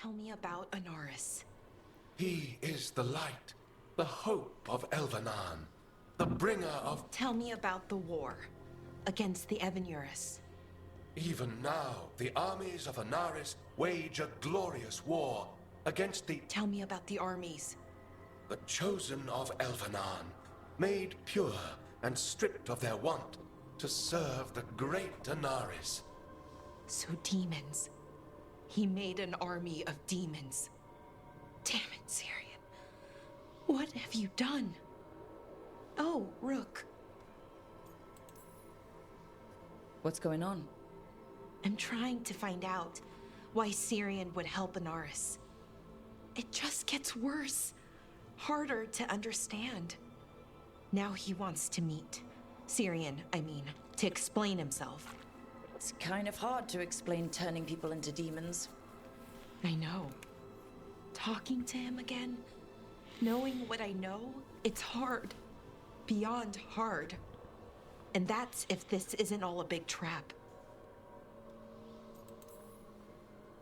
Tell me about Anaris. He is the light, the hope of Elvenan, the bringer of... Tell me about the war against the Evenuris. Even now, the armies of Anaris wage a glorious war against the... Tell me about the armies. The chosen of Elvenan, made pure and stripped of their want to serve the great Anaris. So demons. He made an army of demons. Damn it, Syrian. What have you done? Oh, Rook. What's going on? I'm trying to find out why Syrian would help Anaris. It just gets worse. Harder to understand. Now he wants to meet. Syrian, I mean, to explain himself. It's kind of hard to explain turning people into demons. I know. Talking to him again, knowing what I know, it's hard. Beyond hard. And that's if this isn't all a big trap.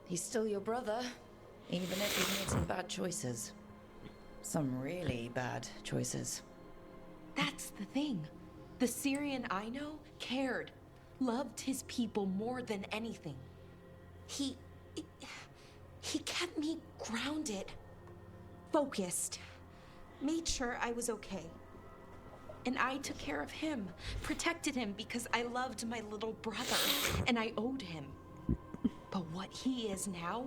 He's still your brother, even if he's made some bad choices. Some really bad choices. That's the thing. The Syrian I know cared, loved his people more than anything. He kept me grounded, focused, made sure I was okay. And I took care of him, protected him because I loved my little brother, and I owed him. But what he is now,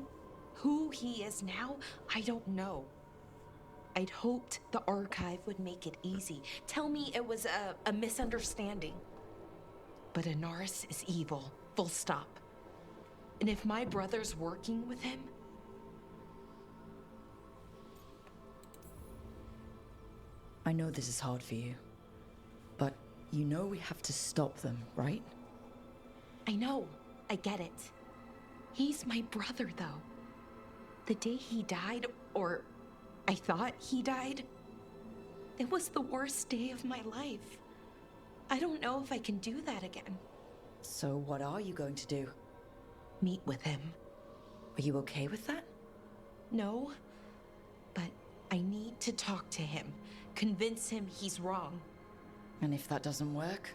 who he is now, I don't know. I'd hoped the archive would make it easy. Tell me it was a misunderstanding. But Anaris is evil, full stop. And if my brother's working with him... I know this is hard for you, but you know we have to stop them, right? I know, I get it. He's my brother, though. The day he died, or I thought he died, it was the worst day of my life. I don't know if I can do that again. So what are you going to do? Meet with him. Are you okay with that? No, but I need to talk to him, convince him he's wrong. And if that doesn't work?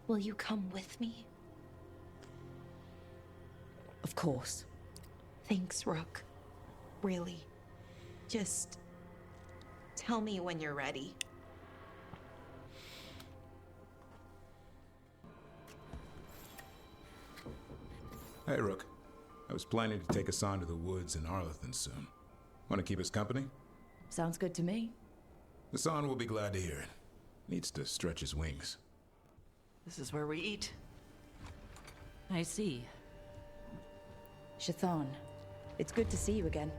Will you come with me? Of course. Thanks, Rook. Really. Just tell me when you're ready. Hey, Rook. I was planning to take Hassan to the woods in Arlethan soon. Want to keep us company? Sounds good to me. Hassan will be glad to hear it. Needs to stretch his wings. This is where we eat. I see. Shathan, it's good to see you again.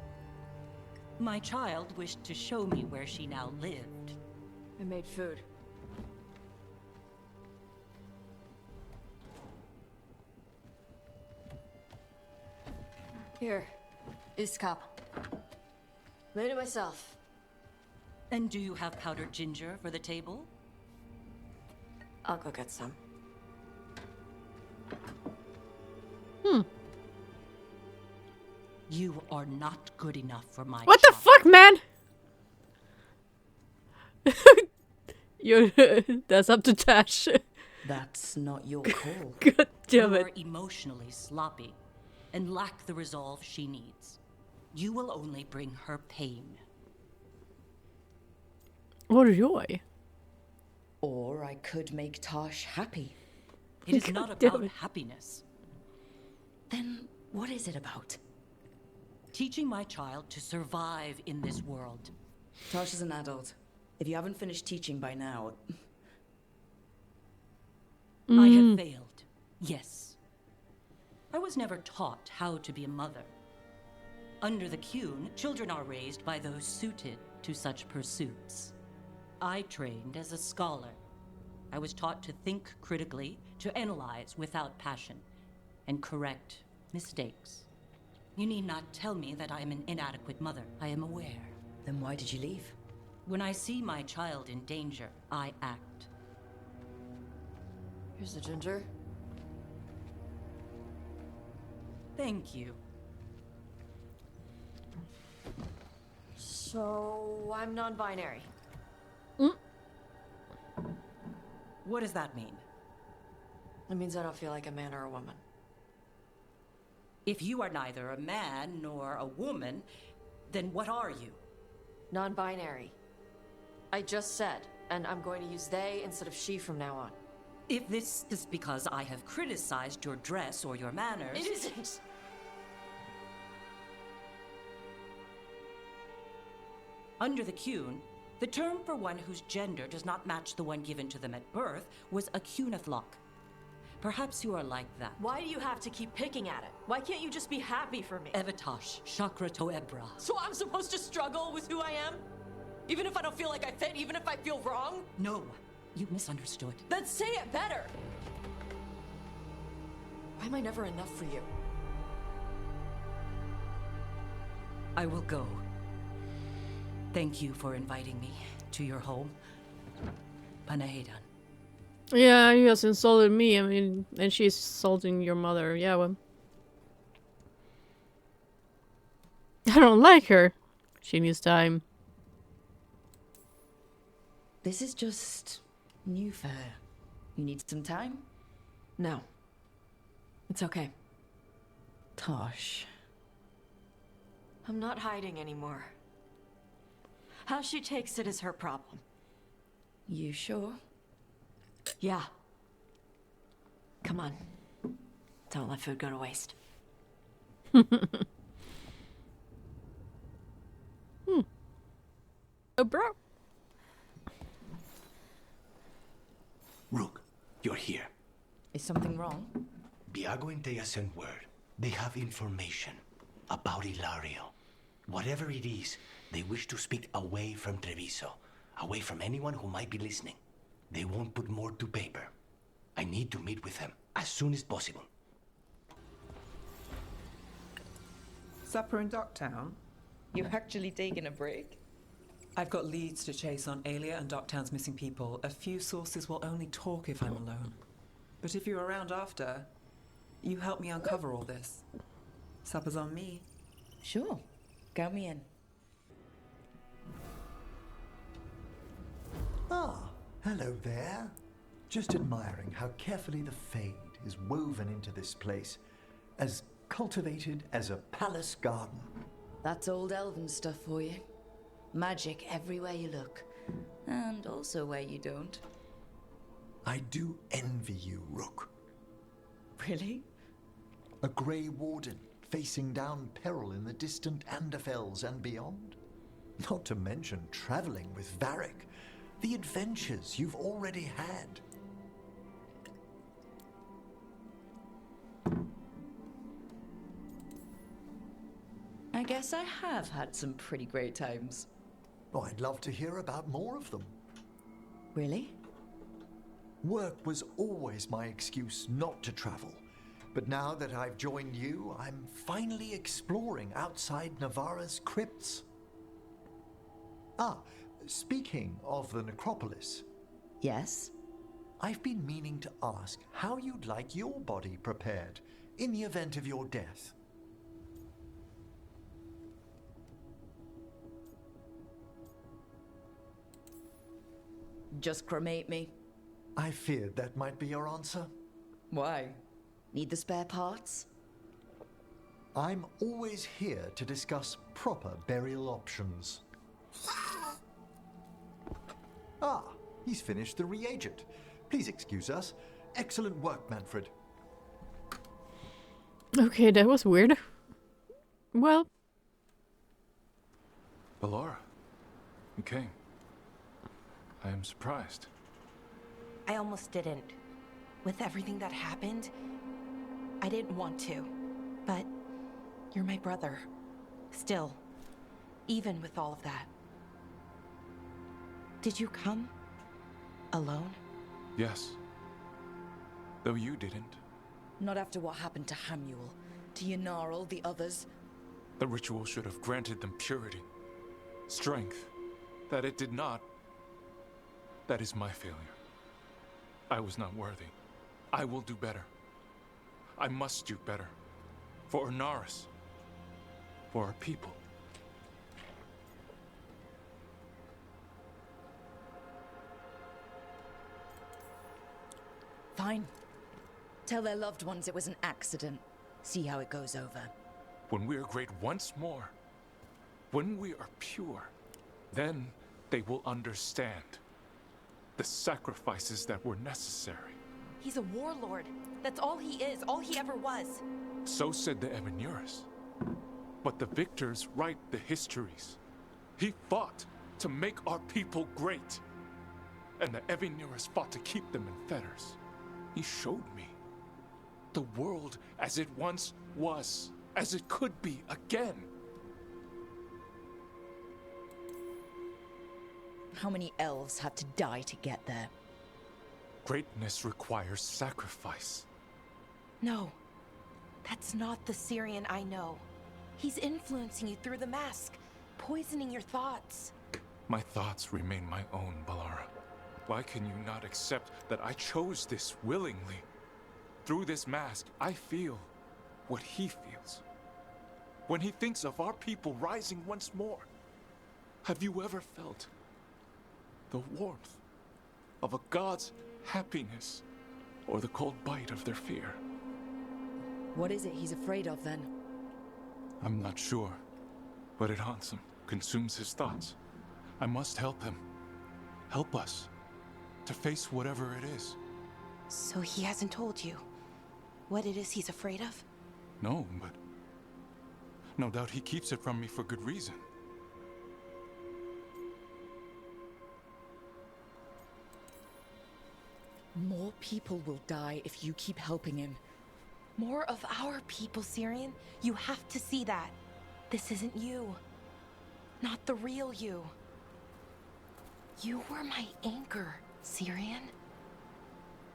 My child wished to show me where she now lived. I made food. Here, this cup. Made it myself. And do you have powdered ginger for the table? I'll go get some. You are not good enough for my What the child. fuck, man? That's up to Tash. That's not your call. God damn You it. are emotionally sloppy and lack the resolve she needs. You will only bring her pain. Or joy. Or I could make Tash happy. It is God not damn about it. happiness. Then what is it about? Teaching my child to survive in this world. Tash is an adult. If you haven't finished teaching by now... I have failed. Yes. I was never taught how to be a mother. Under the Qun, children are raised by those suited to such pursuits. I trained as a scholar. I was taught to think critically, to analyze without passion, and correct mistakes. You need not tell me that I am an inadequate mother. I am aware. Then why did you leave? When I see my child in danger, I act. Here's the ginger. Thank you. So, I'm non-binary. What does that mean? It means I don't feel like a man or a woman. If you are neither a man nor a woman, then what are you? Non-binary. I just said, and I'm going to use they instead of she from now on. If this is because I have criticized your dress or your manners... It isn't! Under the Cune, the term for one whose gender does not match the one given to them at birth was a cunithlock. Perhaps you are like that. Why do you have to keep picking at it? Why can't you just be happy for me? Evitash, chakra toebra. So I'm supposed to struggle with who I am? Even if I don't feel like I fit, even if I feel wrong? No, you misunderstood. Then say it better! Why am I never enough for you? I will go. Thank you for inviting me to your home. Panahedan. Yeah, you just insulted me. I mean, and she's insulting your mother. Yeah, well. I don't like her. She needs time. This is just new fare. You need some time? No. It's okay. Tosh. I'm not hiding anymore. How she takes it is her problem. You sure? Yeah. Come on. Don't let food go to waste. Oh, bro. Rook, you're here. Is something wrong? Biago and Thea sent word. They have information about Ilario. Whatever it is, they wish to speak away from Treviso, away from anyone who might be listening. They won't put more to paper. I need to meet with them as soon as possible. Supper in Docktown? You're actually taking a break? I've got leads to chase on Alia and Docktown's missing people. A few sources will only talk if I'm alone. But if you're around after, you help me uncover all this. Supper's on me. Sure. Count me in. Ah, hello there. Just admiring how carefully the Fade is woven into this place. As cultivated as a palace garden. That's old elven stuff for you. Magic everywhere you look. And also where you don't. I do envy you, Rook. Really? A Grey Warden facing down peril in the distant Anderfells and beyond. Not to mention traveling with Varric. The adventures you've already had. I guess I have had some pretty great times. Oh, I'd love to hear about more of them. Really? Work was always my excuse not to travel. But now that I've joined you, I'm finally exploring outside Navarra's crypts. Ah, speaking of the necropolis. Yes? I've been meaning to ask how you'd like your body prepared in the event of your death. Just cremate me. I feared that might be your answer. Why? Need the spare parts? I'm always here to discuss proper burial options. Ah, he's finished the reagent. Please excuse us. Excellent work, Manfred. Okay, that was weird. Well. Ballora, you came. I am surprised. I almost didn't. With everything that happened, I didn't want to. But you're my brother. Still. Even with all of that. Did you come? Alone? Yes. Though you didn't. Not after what happened to Hamuel, to Yanarl, the others. The ritual should have granted them purity. Strength. That it did not. That is my failure. I was not worthy. I will do better. I must do better. For Inaris. For our people. Fine. Tell their loved ones it was an accident. See how it goes over. When we are great once more, when we are pure, then they will understand the sacrifices that were necessary. He's a warlord. That's all he is, all he ever was. So said the Evanuris. But the victors write the histories. He fought to make our people great. And the Evanuris fought to keep them in fetters. He showed me the world as it once was, as it could be again. How many elves had to die to get there? Greatness requires sacrifice. No, that's not the Syrian I know. He's influencing you through the mask, poisoning your thoughts. My thoughts remain my own, Balara. Why can you not accept that I chose this willingly? Through this mask, I feel what he feels. When he thinks of our people rising once more, have you ever felt the warmth of a god's happiness or the cold bite of their fear? What is it he's afraid of then? I'm not sure, but it haunts him, consumes his thoughts. I must help him. Help us to face whatever it is. So he hasn't told you what it is he's afraid of? No, but no doubt he keeps it from me for good reason. More people will die if you keep helping him. More of our people, Syrian. You have to see that. This isn't you. Not the real you. You were my anchor, Syrian.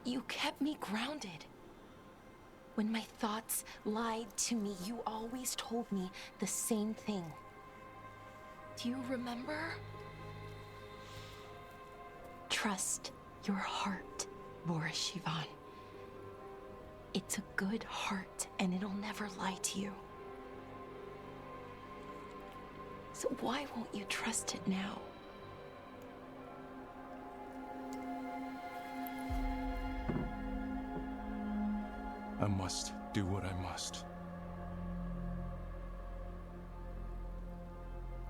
You kept me grounded. When my thoughts lied to me, you always told me the same thing. Do you remember? Trust your heart, Boris Shivan. It's a good heart, and it'll never lie to you. So why won't you trust it now? I must do what I must.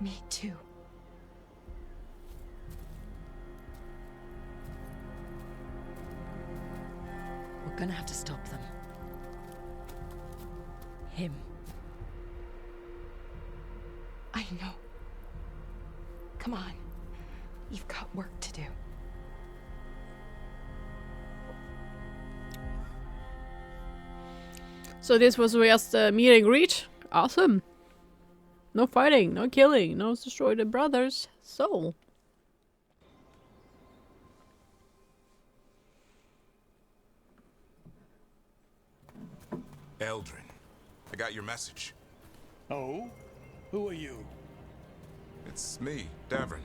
Me too. We're gonna have to stop them. Him. I know. Come on. You've got work to do. So this was just a meet and greet. Awesome. No fighting, no killing, no destroy the brother's soul. Eldrin, I got your message. Oh? Who are you? It's me, Davrin.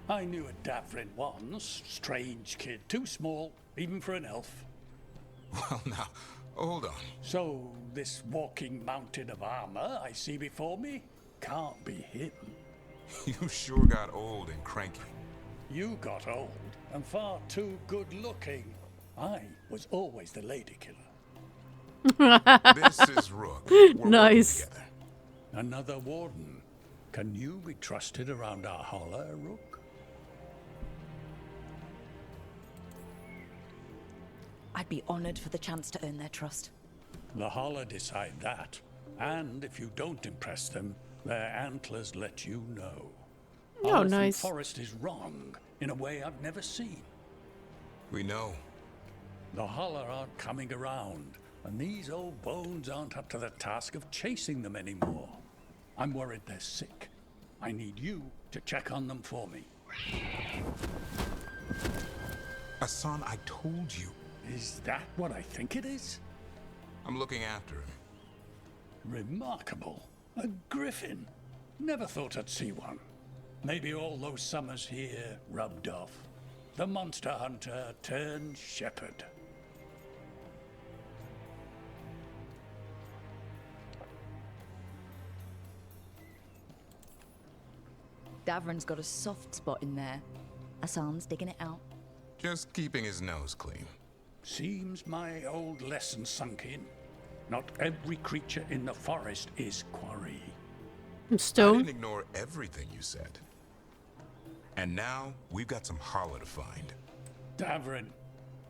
I knew a Davrin once. Strange kid. Too small, even for an elf. Well, now, hold on. So, this walking mountain of armor I see before me can't be him. You sure got old and cranky. You got old and far too good looking. I was always the lady killer. This is Rook. We're nice. working together. Another warden. Can you be trusted around our holler, Rook? I'd be honored for the chance to earn their trust. The holler decide that. And if you don't impress them, their antlers let you know. Oh, Arthur nice. Forest is wrong in a way I've never seen. We know. The holler aren't coming around, and these old bones aren't up to the task of chasing them anymore. I'm worried they're sick. I need you to check on them for me. Hassan, I told you. Is that what I think it is? I'm looking after him. Remarkable. A griffin. Never thought I'd see one. Maybe all those summers here rubbed off. The monster hunter turned shepherd. Davrin's got a soft spot in there. Hassan's digging it out. Just keeping his nose clean. Seems my old lesson sunk in. Not every creature in the forest is quarry. I Stone. didn't ignore everything you said. And now, we've got some hollow to find. Davrin,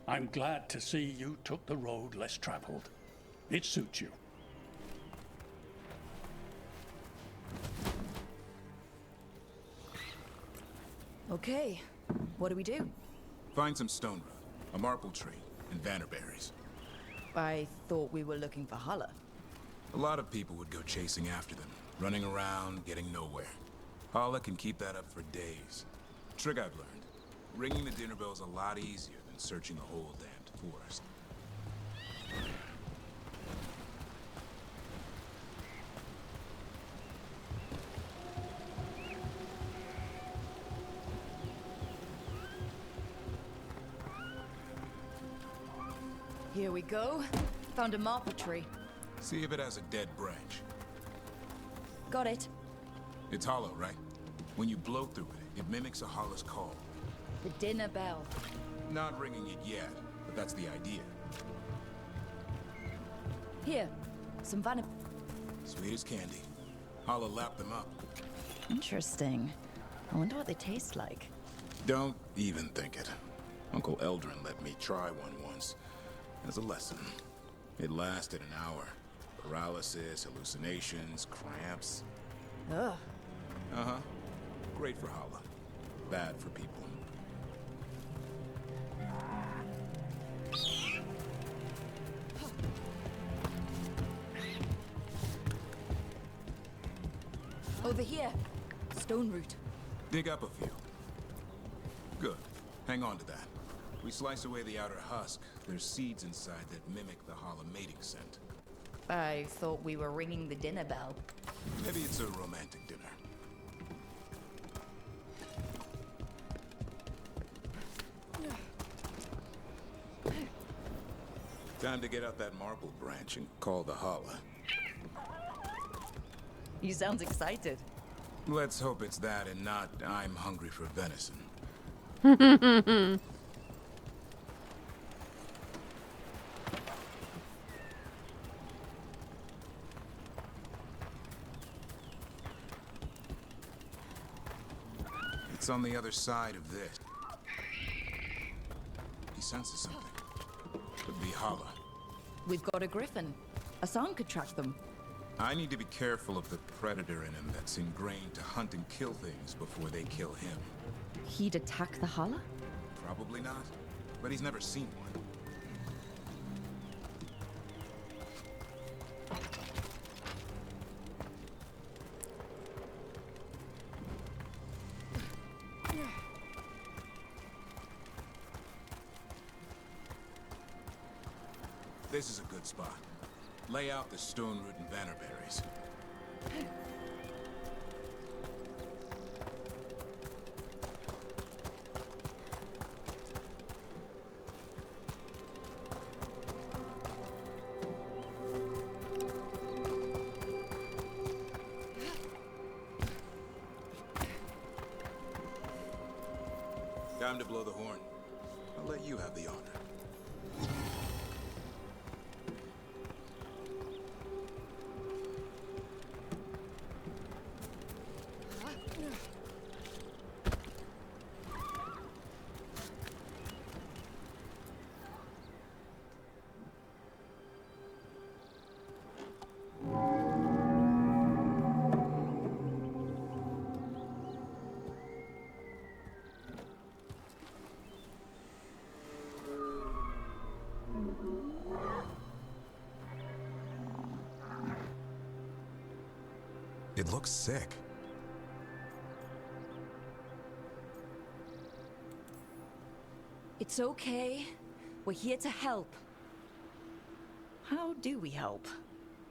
I'm glad to see you took the road less traveled. It suits you. Okay, what do we do? Find some stone root, a marble tree, and vannerberries. I thought we were looking for Hala. A lot of people would go chasing after them, running around, getting nowhere. Hala can keep that up for days. Trick I've learned. Ringing the dinner bell's a lot easier than searching the whole damned forest. Here we go. Found a marble tree. See if it has a dead branch. Got it. It's hollow, right? When you blow through it, it mimics a Hala's call. The dinner bell. Not ringing it yet, but that's the idea. Here, some vanilla. Sweet as candy. Hala lapped them up. Interesting. I wonder what they taste like. Don't even think it. Uncle Eldrin let me try one once. As a lesson. It lasted an hour. Paralysis, hallucinations, cramps. Ugh. Uh-huh. Great for Hala. Bad for people. Over here. Stone root. Dig up a few. Good. Hang on to that. We slice away the outer husk. There's seeds inside that mimic the Hala mating scent. I thought we were ringing the dinner bell. Maybe it's a romantic dinner. Time to get out that marble branch and call the Hala. You sound excited. Let's hope it's that and not I'm hungry for venison. It's on the other side of this. He senses something. Could be Hala. We've got a griffin. Hassan could track them. I need to be careful of the predator in him that's ingrained to hunt and kill things before they kill him. He'd attack the Hala? Probably not, but he's never seen one. This is a good spot. Lay out the stone root and vannerberries. Time to blow the horn. I'll let you have the honor. It looks sick. It's okay. We're here to help. How do we help?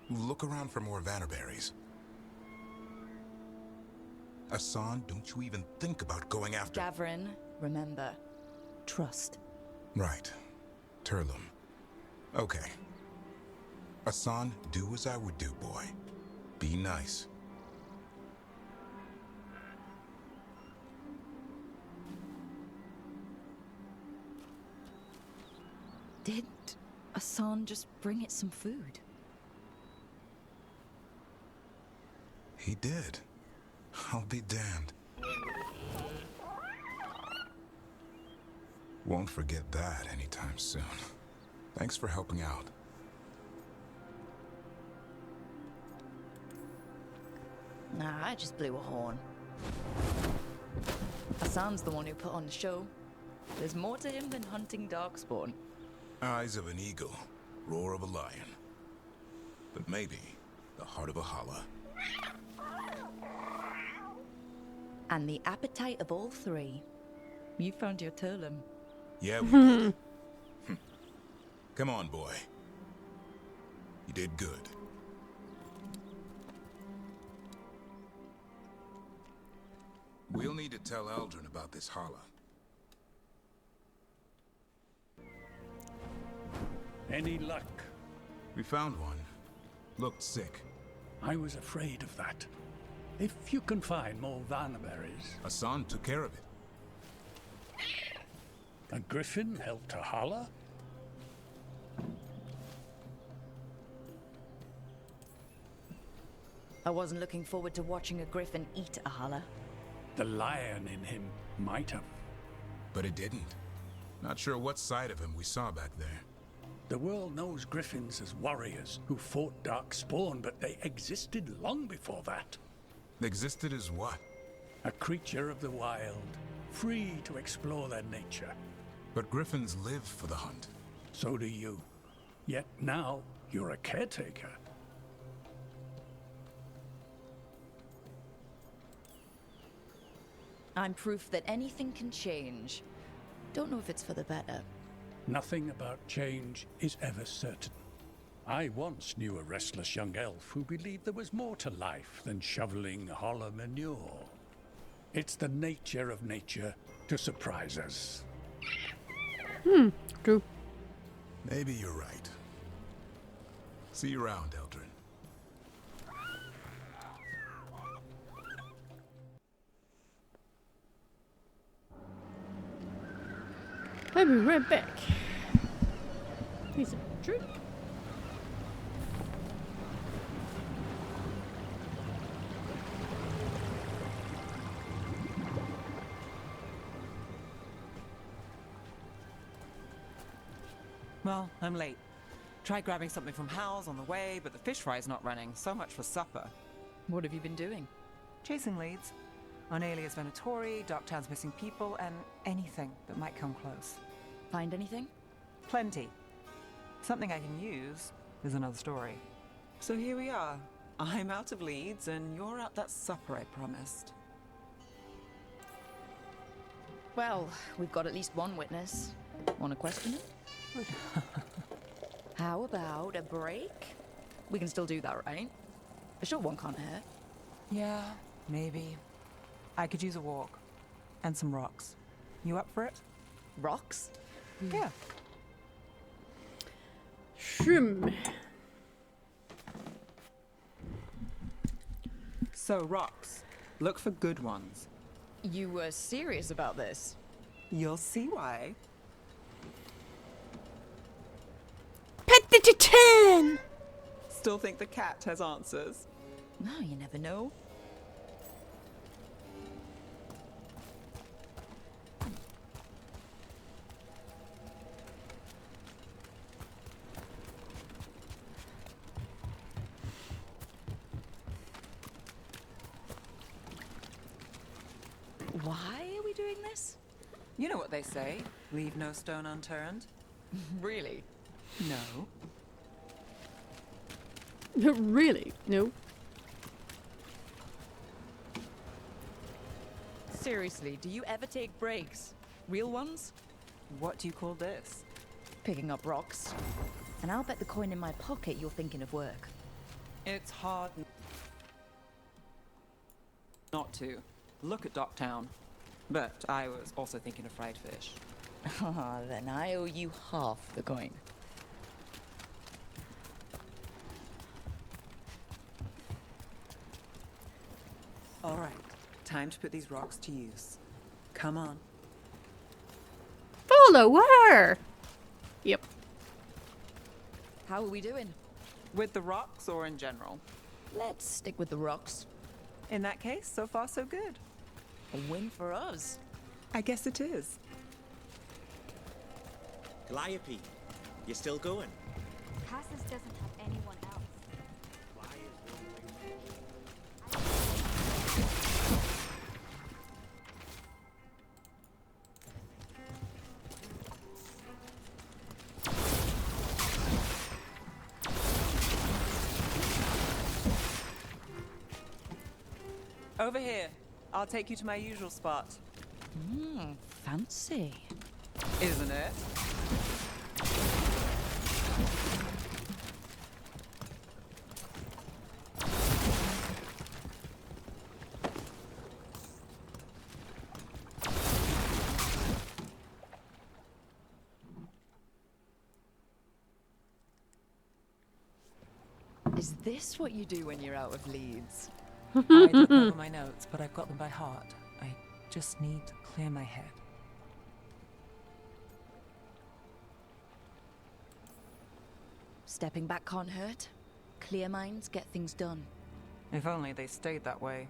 Look around for more vannerberries. Hassan, don't you even think about going after... Davrin, remember, trust. Right. Turlum. Okay. Hassan, do as I would do, boy. Be nice. Did Asan just bring it some food? He did. I'll be damned. Won't forget that anytime soon. Thanks for helping out. Nah, I just blew a horn. Asan's the one who put on the show. There's more to him than hunting darkspawn. Eyes of an eagle, roar of a lion. But maybe the heart of a holla. And the appetite of all three. You found your Turlum. Yeah, we did. Come on, boy. You did good. We'll need to tell Eldrin about this holla. Any luck? We found one. Looked sick. I was afraid of that. If you can find more Vanaberries. Asan took care of it. A griffin helped a holla? I wasn't looking forward to watching a griffin eat a holla. The lion in him might have. But it didn't. Not sure what side of him we saw back there. The world knows griffins as warriors who fought darkspawn, but they existed long before that. Existed as what? A creature of the wild, free to explore their nature. But griffins live for the hunt. So do you. Yet now, you're a caretaker. I'm proof that anything can change. Don't know if it's for the better. Nothing about change is ever certain. I once knew a restless young elf who believed there was more to life than shoveling holler manure. It's the nature of nature to surprise us. True. Maybe you're right. See you around, Eldrin. I'll be right back. Piece of drink. Well, I'm late. Tried grabbing something from Hal's on the way, but the fish fry's not running. So much for supper. What have you been doing? Chasing leads. On Alias Venatori, Darktown's missing people, and anything that might come close. Find anything? Plenty. Something I can use is another story. So here we are. I'm out of leads, and you're out that supper I promised. Well, we've got at least one witness. Want to question him? How about a break? We can still do that, right? A short one can't hurt. Yeah, maybe. I could use a walk. And some rocks. You up for it? Rocks? Yeah. Shroom. So, rocks. Look for good ones. You were serious about this? You'll see why. Pet the Titan! Still think the cat has answers? No, you never know. Why are we doing this? You know what they say. Leave no stone unturned. Really? No. Really? No. Seriously, do you ever take breaks? Real ones? What do you call this? Picking up rocks. And I'll bet the coin in my pocket you're thinking of work. It's hard not to. Look at Docktown. But I was also thinking of fried fish. Ah, then I owe you half the coin. All right, time to put these rocks to use. Come on. Follow her! Yep. How are we doing? With the rocks or in general? Let's stick with the rocks. In that case, so far so good. A win for us. I guess it is. Calliope, you still going? Cassis doesn't have anyone else. Over here. I'll take you to my usual spot. Fancy. Isn't it? Is this what you do when you're out of Leeds? I don't know my notes, but I've got them by heart. I just need to clear my head. Stepping back can't hurt. Clear minds get things done. If only they stayed that way.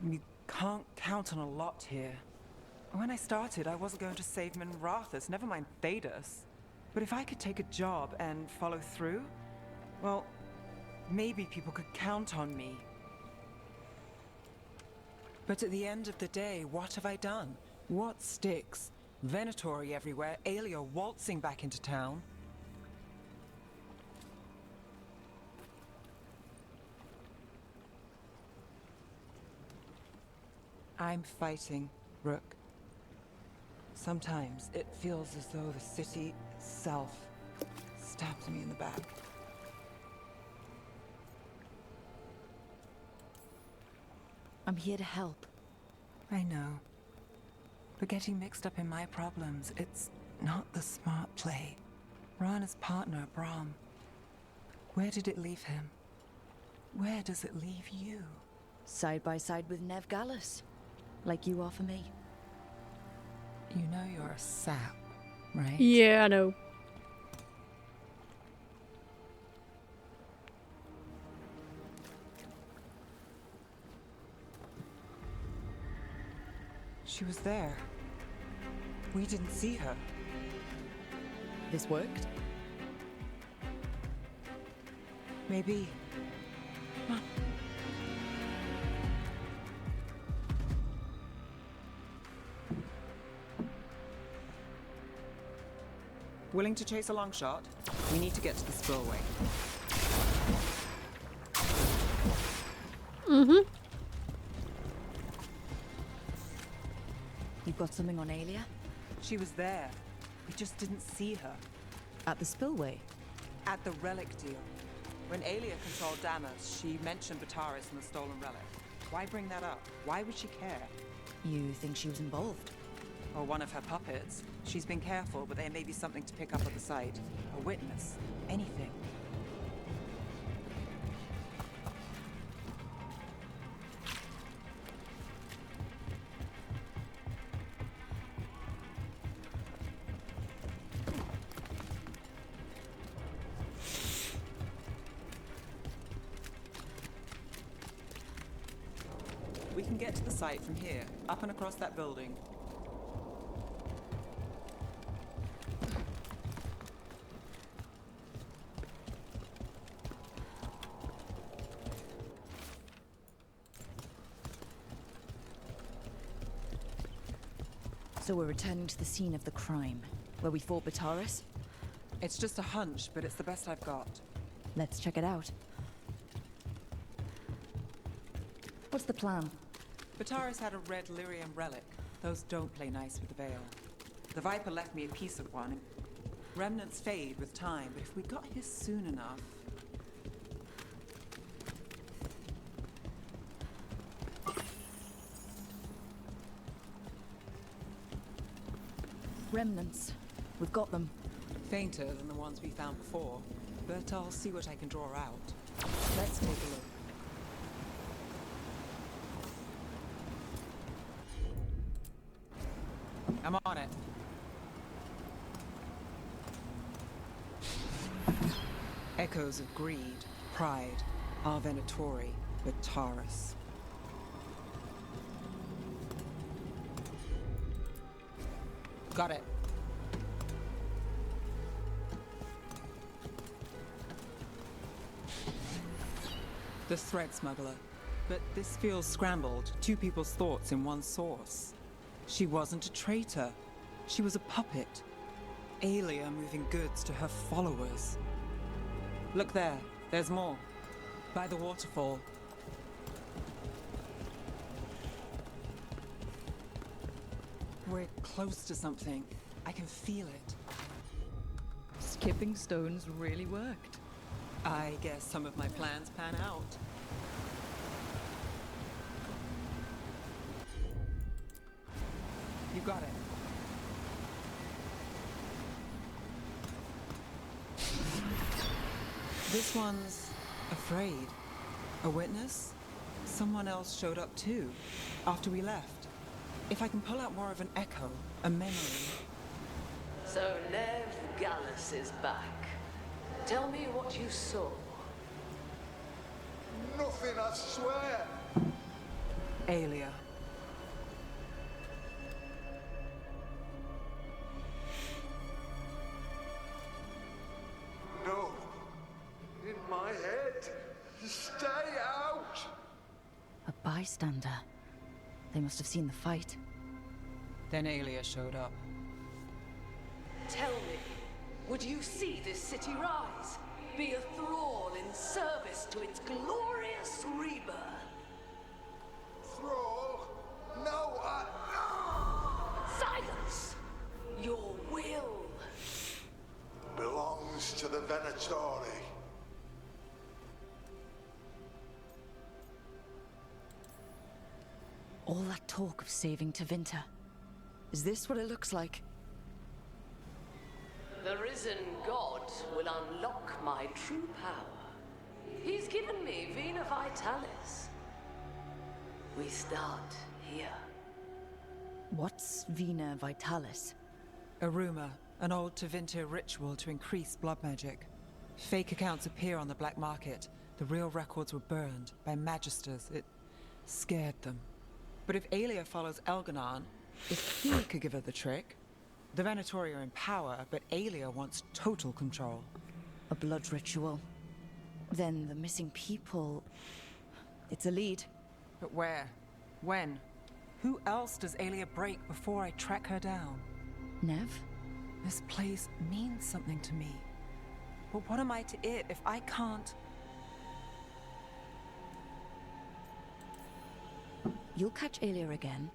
You can't count on a lot here. When I started, I wasn't going to save Minrathus, never mind Thedas. But if I could take a job and follow through, well, maybe people could count on me. But at the end of the day, what have I done? What sticks? Venatori everywhere, Aelia waltzing back into town. I'm fighting, Rook. Sometimes it feels as though the city itself stabs me in the back. I'm here to help. I know. But getting mixed up in my problems, it's not the smart play. Rana's partner, Brahm. Where did it leave him? Where does it leave you? Side by side with Nev Gallus. Like you are for me. You know you're a sap, right? Yeah, I know. She was there. We didn't see her. This worked? Maybe. Come on. Willing to chase a long shot? We need to get to the spillway. You've got something on Aelia? She was there. We just didn't see her. At the spillway? At the relic deal. When Aelia controlled Damas, she mentioned Bataris and the stolen relic. Why bring that up? Why would she care? You think she was involved? Or one of her puppets. She's been careful, but there may be something to pick up at the site. A witness. Anything. We can get to the site from here, up and across that building. So we're returning to the scene of the crime, where we fought Bataris? It's just a hunch, but it's the best I've got. Let's check it out. What's the plan? Bataris had a red lyrium relic. Those don't play nice with the Veil. The Viper left me a piece of one. Remnants fade with time, but if we got here soon enough... Remnants. We've got them. Fainter than the ones we found before, but I'll see what I can draw out. Let's take a look. I'm on it. Echoes of greed, pride, our Venatori with Taurus. Got it. The thread smuggler. But this feels scrambled. Two people's thoughts in one source. She wasn't a traitor. She was a puppet. Aelia moving goods to her followers. Look there. There's more. By the waterfall. We're close to something. I can feel it. Skipping stones really worked. I guess some of my plans pan out. You got it. This one's afraid. A witness? Someone else showed up too, after we left. If I can pull out more of an echo, a memory. So Nev Gallus is back. Tell me what you saw. Nothing, I swear. Aelia. No. In my head. Stay out. A bystander. They must have seen the fight. Then Aelia showed up. Tell me, would you see this city rise? Be a thrall in service to its glorious rebirth? Thrall? No, Silence! Your will belongs to the Venatori. All that talk of saving Tevinter. Is this what it looks like? The risen god will unlock my true power. He's given me Vena Vitalis. We start here. What's Vena Vitalis? A rumor, an old Tevinter ritual to increase blood magic. Fake accounts appear on the black market. The real records were burned by magisters. It scared them. But if Aelia follows Elganon, if he could give her the trick, the Venatori are in power, but Aelia wants total control. A blood ritual. Then the missing people... It's a lead. But where? When? Who else does Aelia break before I track her down? Nev? This place means something to me. But what am I to it if I can't... You'll catch Aelia again.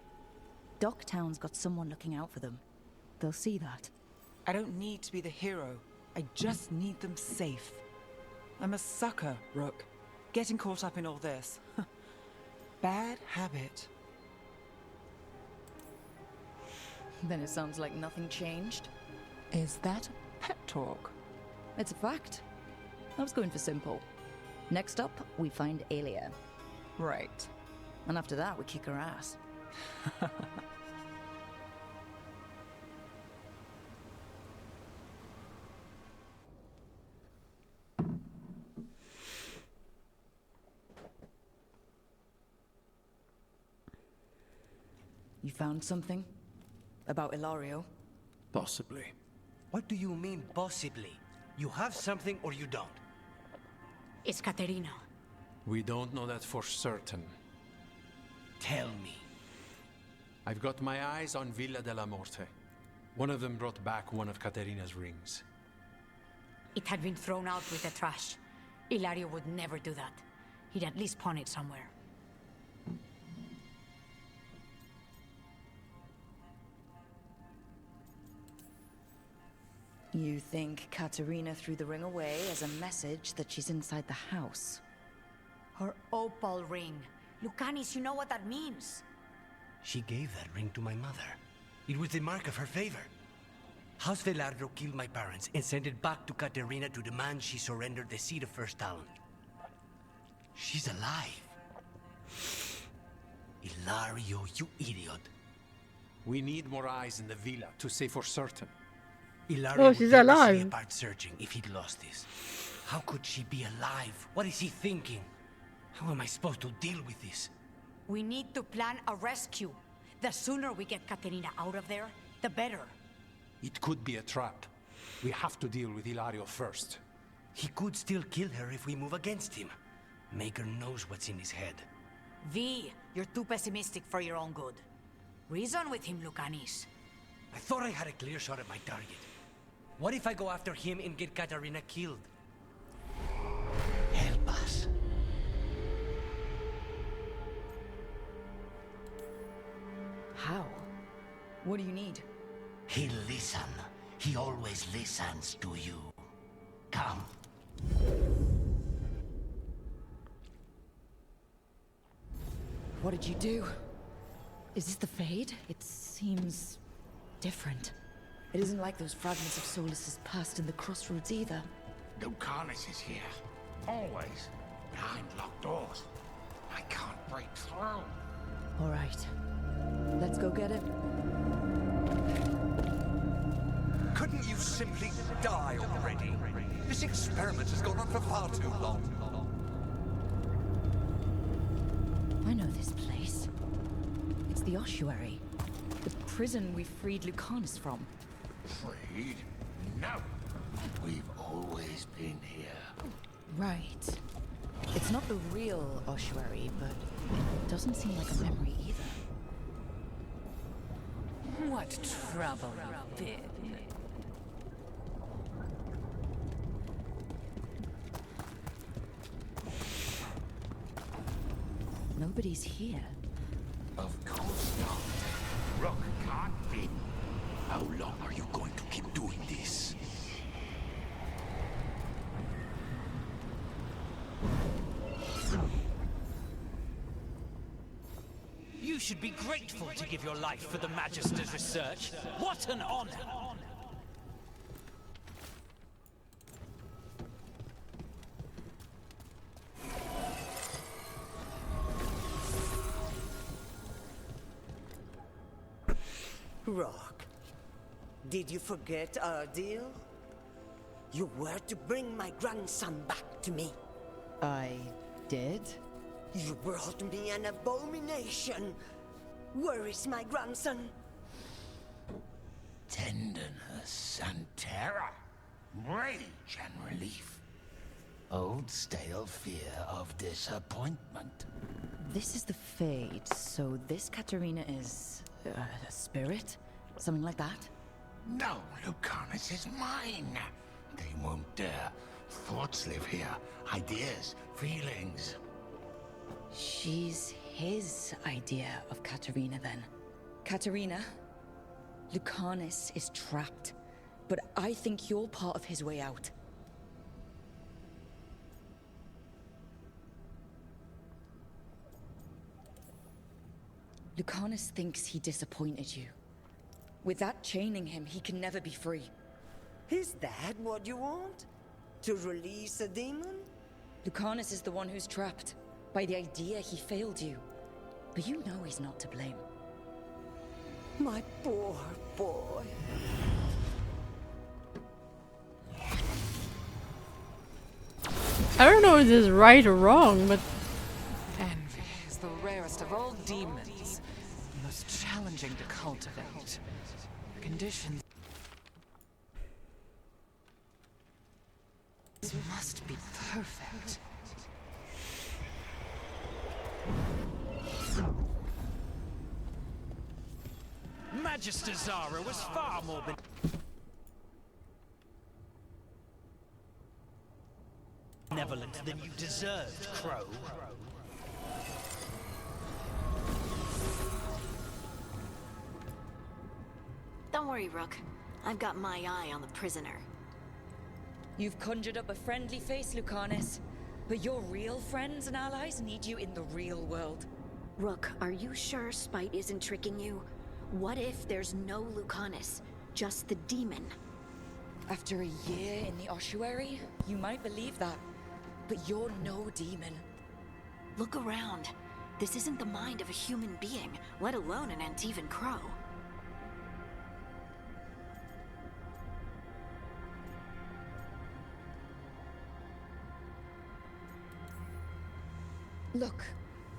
Docktown's got someone looking out for them. They'll see that. I don't need to be the hero. I just need them safe. I'm a sucker, Rook. Getting caught up in all this. Bad habit. Then it sounds like nothing changed. Is that pep talk? It's a fact. I was going for simple. Next up, we find Aelia. Right. And after that, we kick her ass. You found something? About Ilario? Possibly. What do you mean, possibly? You have something or you don't? It's Caterina. We don't know that for certain. Tell me. I've got my eyes on Villa della Morte. One of them brought back one of Caterina's rings. It had been thrown out with the trash. Ilario would never do that. He'd at least pawn it somewhere. You think Caterina threw the ring away as a message that she's inside the house? Her opal ring. Lucanis, you know what that means. She gave that ring to my mother. It was the mark of her favor. House Velardo killed my parents and sent it back to Caterina to demand she surrender the seat of First Talon. She's alive. Ilario, you idiot. We need more eyes in the villa to say for certain. Ilario Oh, would she's tear the city alive. apart searching if he'd lost this. How could she be alive? What is he thinking? How am I supposed to deal with this? We need to plan a rescue. The sooner we get Katerina out of there, the better. It could be a trap. We have to deal with Ilario first. He could still kill her if we move against him. Maker knows what's in his head. V, you're too pessimistic for your own good. Reason with him, Lucanis. I thought I had a clear shot at my target. What if I go after him and get Katarina killed? Help us. How? What do you need? He'll listen. He always listens to you. Come. What did you do? Is this the Fade? It seems different. It isn't like those fragments of Solus's past in the Crossroads either. Lucanus is here. Always. Behind locked doors. I can't break through. All right. Let's go get it. Couldn't you simply die already? This experiment has gone on for far too long. I know this place. It's the ossuary. The prison we freed Lucanus from. Freed? No. We've always been here. Right. It's not the real ossuary, but it doesn't seem like a memory either. What trouble you've been. Nobody's here. Of course not. Rook can't be. How long are you going to keep doing this? You should be grateful to give your life for the Magister's research. What an honor! Rock, did you forget our deal? You were to bring my grandson back to me. I did? You brought me an abomination. Where is my grandson? Tenderness and terror. Rage and relief. Old stale fear of disappointment. This is the Fade, so this Katerina is... a spirit? Something like that? No, Lucanus is mine. They won't dare. Thoughts live here. Ideas, feelings. She's his idea of Katerina, then. Katerina, Lucanus is trapped, but I think you're part of his way out. Lucanus thinks he disappointed you. With that chaining him, he can never be free. Is that what you want? To release a demon? Lucanus is the one who's trapped. By the idea he failed you. But you know he's not to blame. My poor boy. I don't know if this is right or wrong, but... Envy is the rarest of all demons. The most challenging to cultivate. Conditions must be perfect. Magister Zara was far more benevolent than you deserved, Crow. Don't worry, Rook. I've got my eye on the prisoner. You've conjured up a friendly face, Lucanus. But your real friends and allies need you in the real world. Rook, are you sure Spite isn't tricking you? What if there's no Lucanus, just the demon? After a year in the ossuary, you might believe that. But you're no demon. Look around. This isn't the mind of a human being, let alone an Antivan Crow. Look,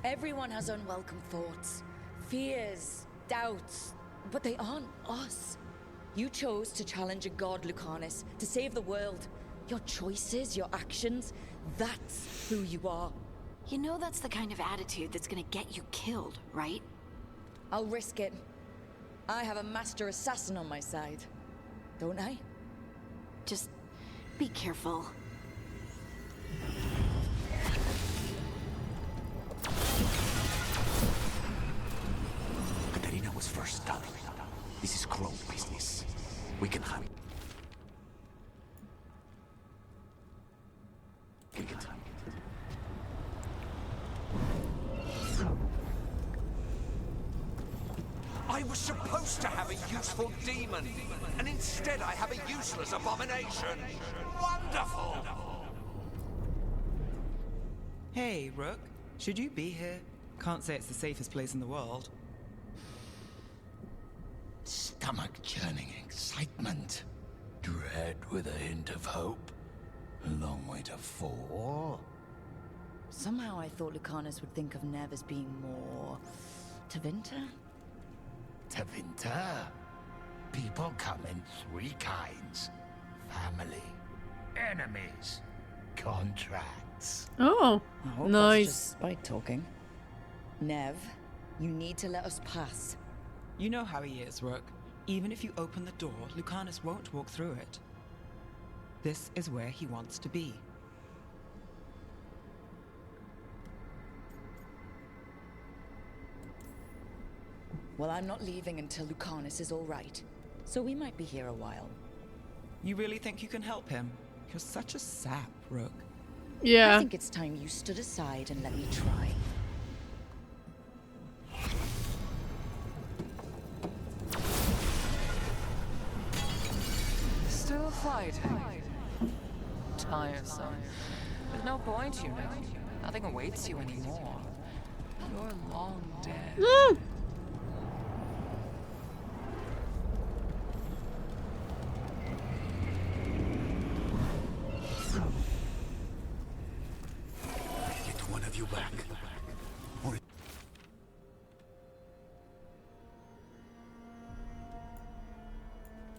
everyone has unwelcome thoughts, fears, doubts, but they aren't us. You chose to challenge a god, Lucanus, to save the world. Your choices, your actions, that's who you are. You know that's the kind of attitude that's gonna get you killed, right? I'll risk it. I have a master assassin on my side, don't I? Just be careful. Katarina was first stunned. This is Crow business. We can have it. I was supposed to have a useful demon, and instead I have a useless abomination. Wonderful! Hey, Rook. Should you be here? Can't say it's the safest place in the world. Stomach-churning excitement. Dread with a hint of hope. A long way to fall. Somehow I thought Lucanus would think of Nev as being more... Tevinter? Tevinter? People come in three kinds. Family, enemies, contracts. Oh, I hope nice. That's just spite talking. Nev, you need to let us pass. You know how he is, Rook. Even if you open the door, Lucanus won't walk through it. This is where he wants to be. Well, I'm not leaving until Lucanus is all right. So we might be here a while. You really think you can help him? You're such a sap, Rook. Yeah. I think it's time you stood aside and let me try. Still fighting. Tiresome. There's no point, you know. Nothing awaits you anymore. You're long dead. Get one of you back. Or...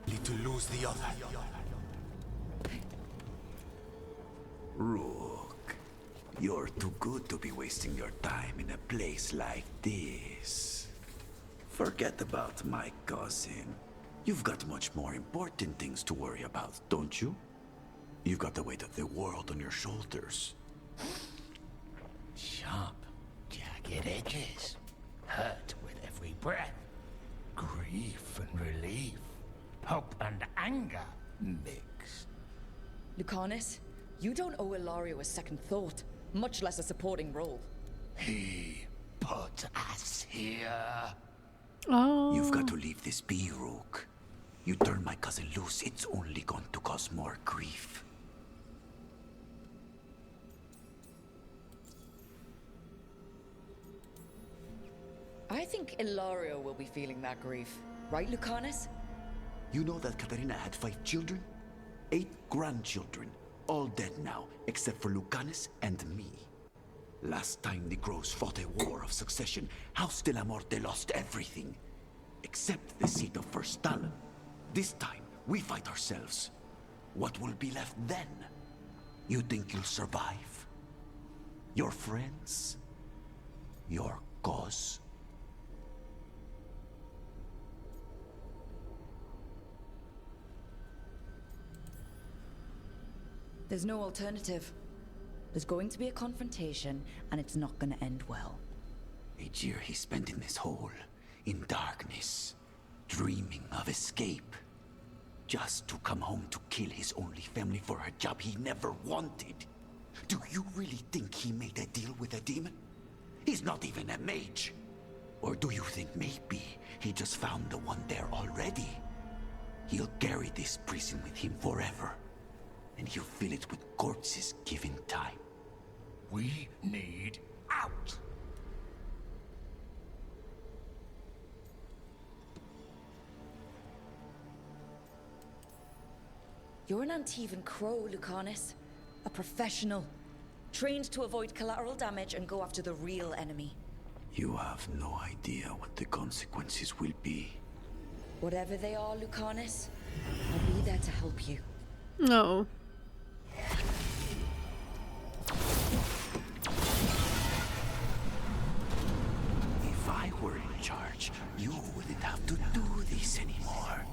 need to lose the other. Rook, you're too good to be wasting your time in a place like this. Forget about my cousin. You've got much more important things to worry about, don't you? You've got the weight of the world on your shoulders. Sharp, jagged edges. Hurt with every breath. Grief and relief. Hope and anger mixed. Lucanus, you don't owe Ilario a second thought, much less a supporting role. He put us here. Oh. You've got to leave this be, Rook. You turn my cousin loose, it's only going to cause more grief. I think Ilario will be feeling that grief. Right, Lucanus? You know that Katarina had 5 children? 8 grandchildren. All dead now, except for Lucanus and me. Last time the Grows fought a war of succession, House de la Morte lost everything. Except the seat of First Talon. This time, we fight ourselves. What will be left then? You think you'll survive? Your friends? Your cause? There's no alternative. There's going to be a confrontation, and it's not going to end well. A year he spent in this hole, in darkness, dreaming of escape. Just to come home to kill his only family for a job he never wanted. Do you really think he made a deal with a demon? He's not even a mage. Or do you think maybe he just found the one there already? He'll carry this prison with him forever. And he'll fill it with corpses given time. We need out. You're an Antivan Crow, Lucanus. A professional. Trained to avoid collateral damage and go after the real enemy. You have no idea what the consequences will be. Whatever they are, Lucanus, I'll be there to help you. No. If I were in charge, you wouldn't have to do this anymore.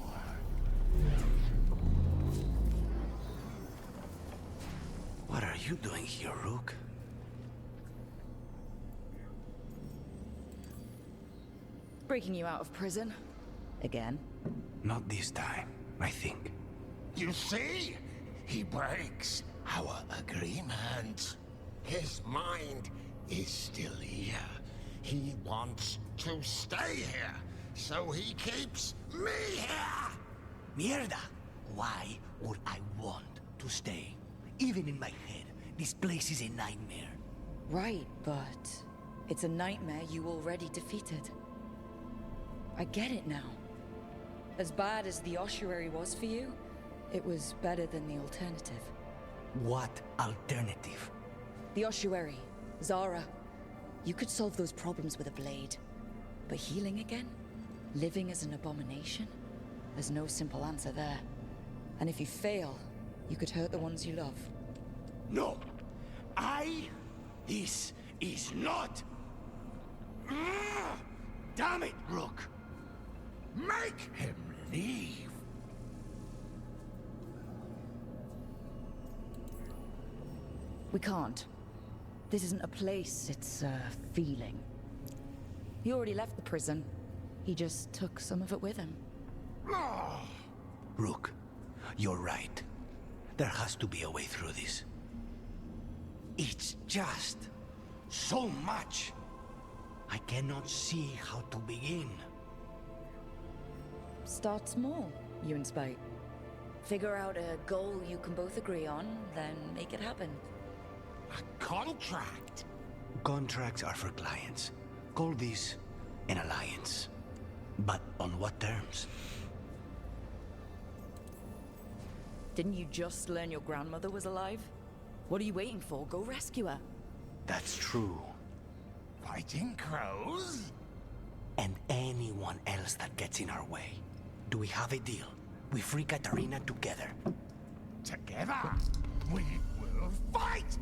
What are you doing here, Rook? Breaking you out of prison. Again. Not this time, I think. You see? He breaks our agreement. His mind is still here. He wants to stay here, so he keeps me here! Mierda! Why would I want to stay? Even in my head, this place is a nightmare. Right, but it's a nightmare you already defeated. I get it now. As bad as the ossuary was for you, it was better than the alternative. What alternative? The ossuary, Zara. You could solve those problems with a blade. But healing again? Living as an abomination? There's no simple answer there. And if you fail, you could hurt the ones you love. No! This is not... Damn it, Rook! Make him leave! We can't. This isn't a place, it's a feeling. He already left the prison. He just took some of it with him. Rook, you're right. There has to be a way through this. It's just so much. I cannot see how to begin. Start small, you and Spite. Figure out a goal you can both agree on, then make it happen. A contract? Contracts are for clients. Call this an alliance. But on what terms? Didn't you just learn your grandmother was alive? What are you waiting for? Go rescue her. That's true. Fighting crows? And anyone else that gets in our way. Do we have a deal? We free Katarina together. Together? We will fight!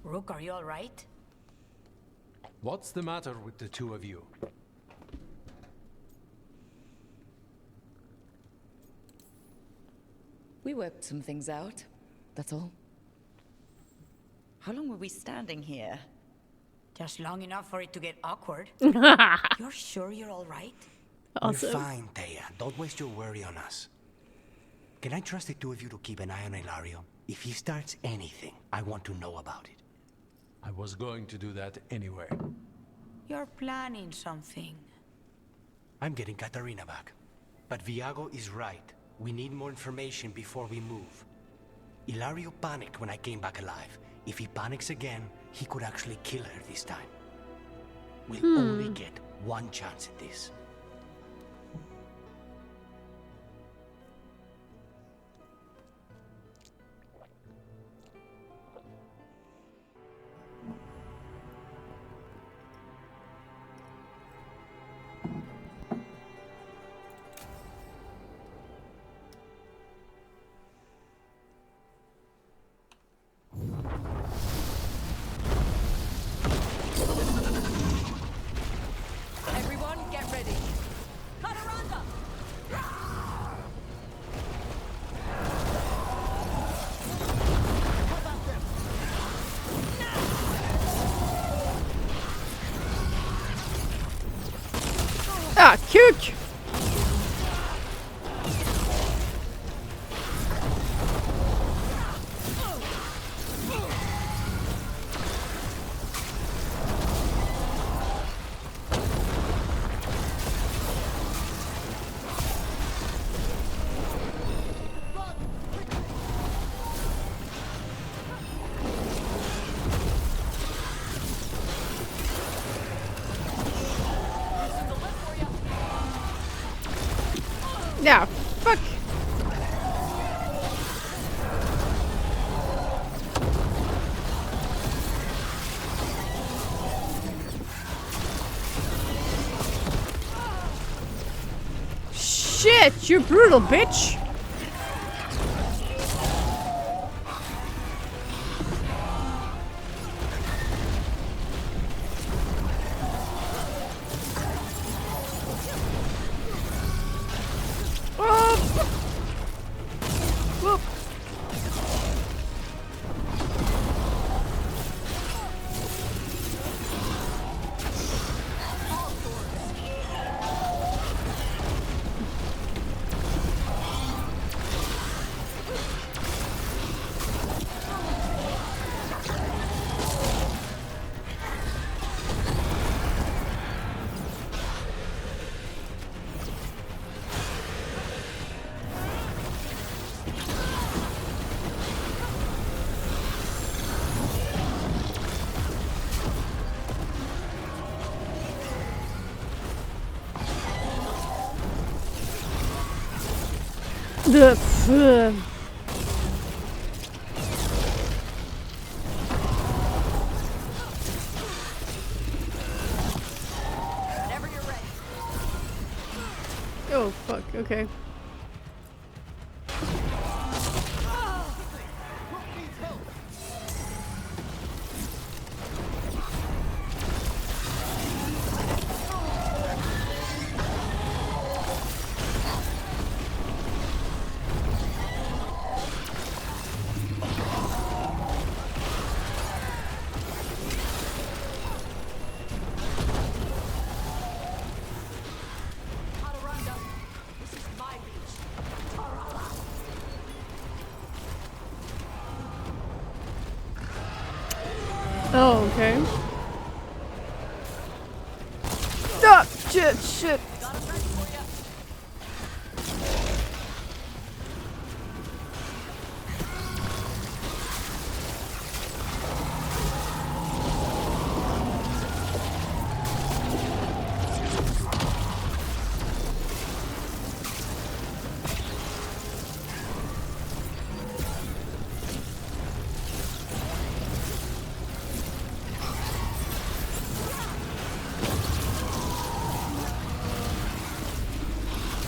Rook, are you all right? What's the matter with the two of you? We worked some things out, that's all. How long were we standing here? Just long enough for it to get awkward. You're sure you're all right? Awesome. We're fine, Thea. Don't waste your worry on us. Can I trust the two of you to keep an eye on Ilario? If he starts anything, I want to know about it. I was going to do that anyway. You're planning something. I'm getting Katarina back. But Viago is right. We need more information before we move. Ilario panicked when I came back alive. If he panics again, he could actually kill her this time. We'll only get one chance at this. Everyone, get ready. Ah, kuk! Yeah, fuck. Shit, you're brutal, bitch. The Whenever you're ready. oh fuck, okay. This is my beach. Tarala. Oh, okay. Ah, shit, shit.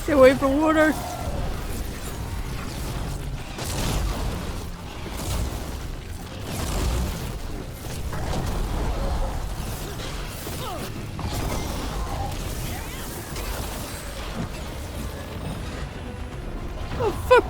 Stay away from water. Oh fuck.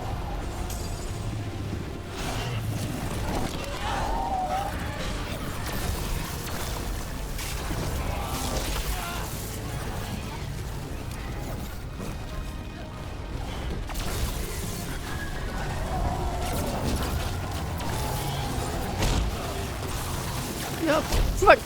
Yep. Fuck.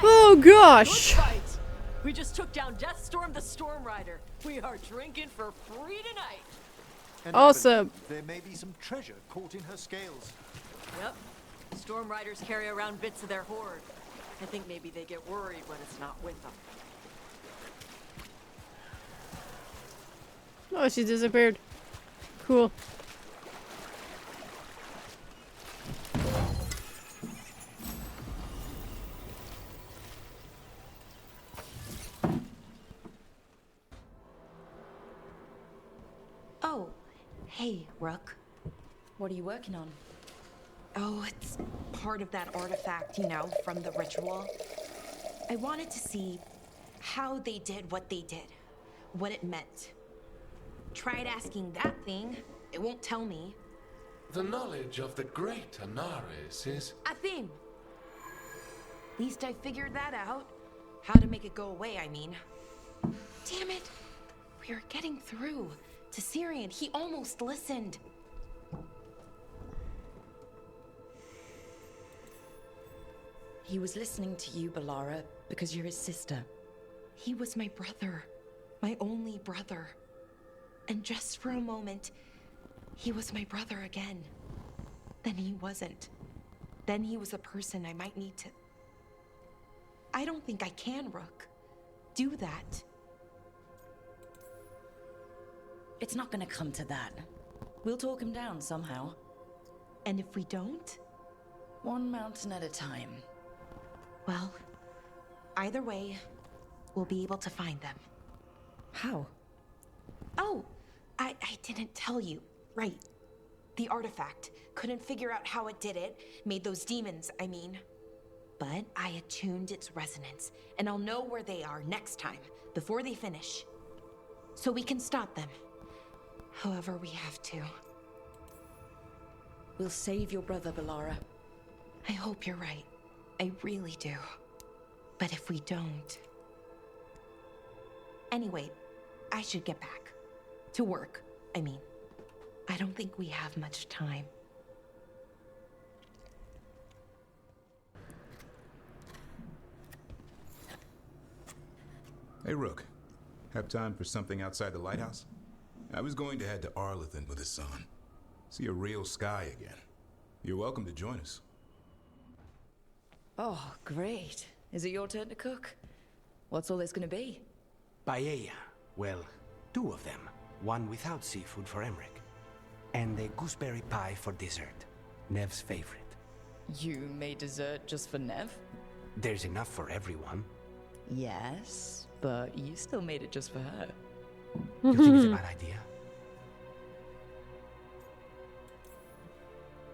Oh gosh. Good fight. We just took down Deathstorm the Storm Rider. We are drinking for free tonight. And Awesome. there may be some treasure caught in her scales. Yep. Storm Riders carry around bits of their hoard. I think maybe they get worried when it's not with them. Oh, she disappeared. Cool. Oh, hey, Rook. What are you working on? Oh, it's part of that artifact, you know, from the ritual. I wanted to see how they did what they did, what it meant. Tried asking that thing, it won't tell me. The knowledge of the great Anaris is... A thing! At least I figured that out. How to make it go away, I mean. Damn it! We were getting through. To Syrian, he almost listened. He was listening to you, Balara, because you're his sister. He was my brother. My only brother. And just for a moment, he was my brother again. Then he wasn't. Then he was a person I might need to... I don't think I can, Rook. Do that. It's not gonna come to that. We'll talk him down somehow. And if we don't? One mountain at a time. Well, either way, we'll be able to find them. How? Oh, I didn't tell you. Right. The artifact. Couldn't figure out how it did it. Made those demons, I mean. But I attuned its resonance, and I'll know where they are next time, before they finish. So we can stop them. However we have to. We'll save your brother, Balara. I hope you're right. I really do. But if we don't... Anyway, I should get back. To work, I mean. I don't think we have much time. Hey, Rook. Have time for something outside the lighthouse? I was going to head to Arlithan with the sun. See a real sky again. You're welcome to join us. Oh, great. Is it your turn to cook? What's all this gonna be? Paella. Well, 2 of them. One without seafood for Emmerich. And a gooseberry pie for dessert. Nev's favorite. You made dessert just for Nev? There's enough for everyone. Yes, but you still made it just for her. You think it's a bad idea?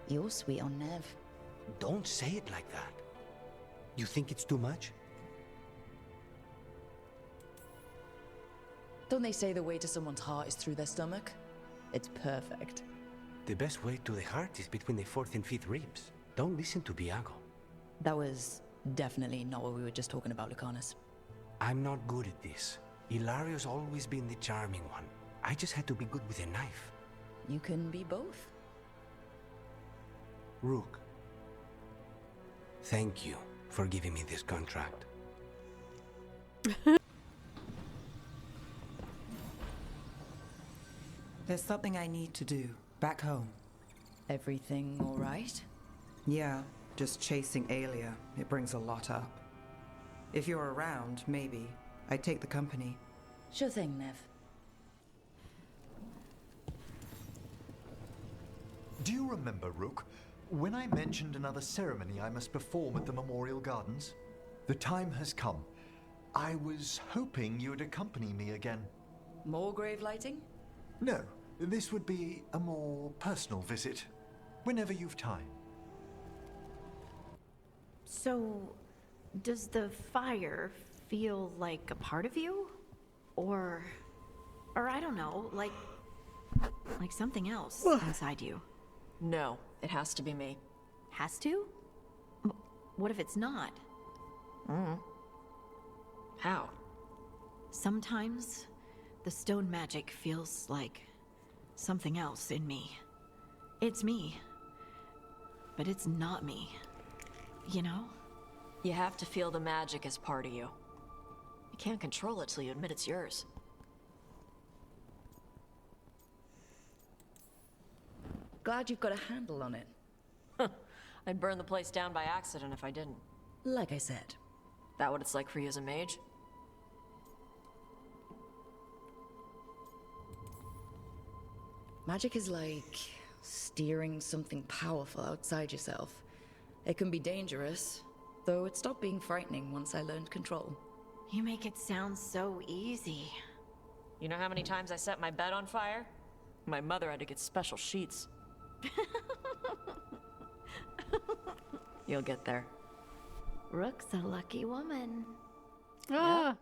You're sweet on Nev. Don't say it like that. You think it's too much? Don't they say the way to someone's heart is through their stomach? It's perfect. The best way to the heart is between the 4th and 5th ribs. Don't listen to Biago. That was definitely not what we were just talking about, Lucanus. I'm not good at this. Hilario's always been the charming one. I just had to be good with a knife. You can be both. Rook, thank you for giving me this contract. There's something I need to do, back home. Everything all right? Yeah, just chasing Aelia. It brings a lot up. If you're around, maybe. I'd take the company. Sure thing, Nev. Do you remember, Rook, when I mentioned another ceremony I must perform at the Memorial Gardens? The time has come. I was hoping you'd accompany me again. More grave lighting? No, this would be a more personal visit. Whenever you've time. So, does the fire feel like a part of you? Or I don't know, like something else inside you? No, it has to be me. Has to? What if it's not? How? Sometimes the stone magic feels like something else in me. It's me, but it's not me. You know? You have to feel the magic as part of you. You can't control it till you admit it's yours. Glad you've got a handle on it. I'd burn the place down by accident if I didn't. Like I said. That what it's like for you as a mage? Magic is like steering something powerful outside yourself. It can be dangerous, though it stopped being frightening once I learned control. You make it sound so easy. You know how many times I set my bed on fire? My mother had to get special sheets. You'll get there. Rook's a lucky woman. Ah,